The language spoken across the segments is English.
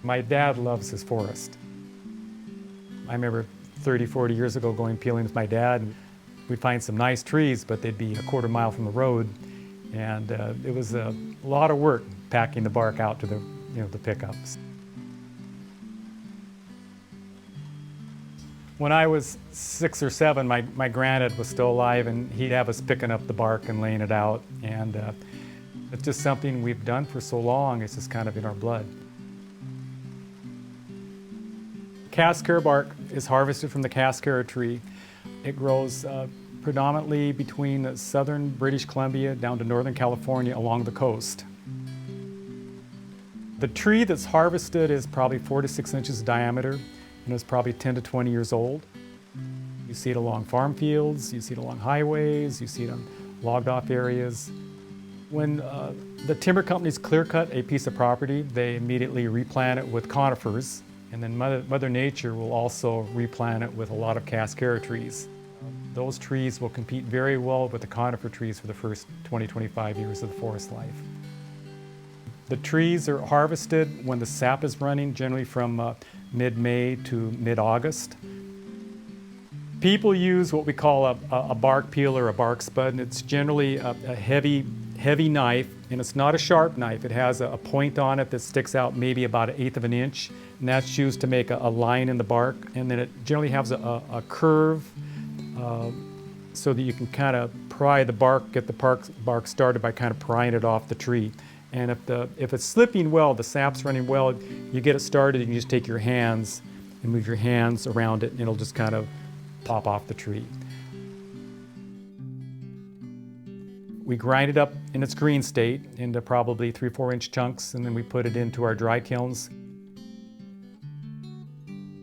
My dad loves his forest. I remember 30, 40 years ago going peeling with my dad. And we'd find some nice trees, but they'd be a quarter mile from the road. And it was a lot of work packing the bark out to the pickups. When I was 6 or 7, my granddad was still alive, and he'd have us picking up the bark and laying it out. And it's just something we've done for so long, it's just kind of in our blood. Cascara bark is harvested from the cascara tree. It grows predominantly between southern British Columbia down to northern California along the coast. The tree that's harvested is probably 4 to 6 inches diameter, and is probably 10 to 20 years old. You see it along farm fields, you see it along highways, you see it on logged off areas. When the timber companies clear cut a piece of property, they immediately replant it with conifers, and then Mother Nature will also replant it with a lot of cascara trees. Those trees will compete very well with the conifer trees for the first 20, 25 years of the forest life. The trees are harvested when the sap is running, generally from mid-May to mid-August. People use what we call a bark peel or a bark spud, and it's generally a heavy knife, and it's not a sharp knife. It has a point on it that sticks out maybe about 1/8 of an inch, and that's used to make a line in the bark. And then it generally has a curve so that you can kind of pry the bark, get the bark started by kind of prying it off the tree. And if it's slipping well, the sap's running well, you get it started and you just take your hands and move your hands around it, and it'll just kind of pop off the tree. We grind it up in its green state into probably 3 or 4 inch chunks, and then we put it into our dry kilns.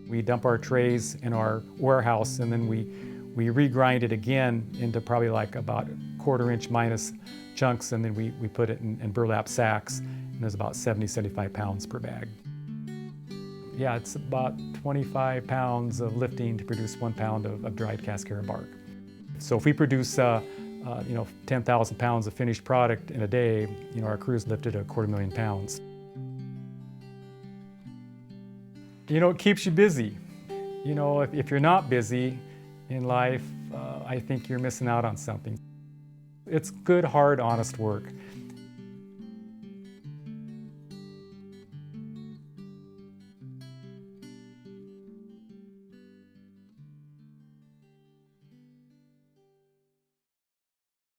We dump our trays in our warehouse, and then we regrind it again into probably like about 1/4 inch minus chunks, and then we put it in burlap sacks, and there's about 70, 75 pounds per bag. Yeah, it's about 25 pounds of lifting to produce 1 pound of dried cascara bark. So if we produce 10,000 pounds of finished product in a day, our crew's lifted 250,000 pounds. It keeps you busy. If you're not busy in life, I think you're missing out on something. It's good, hard, honest work.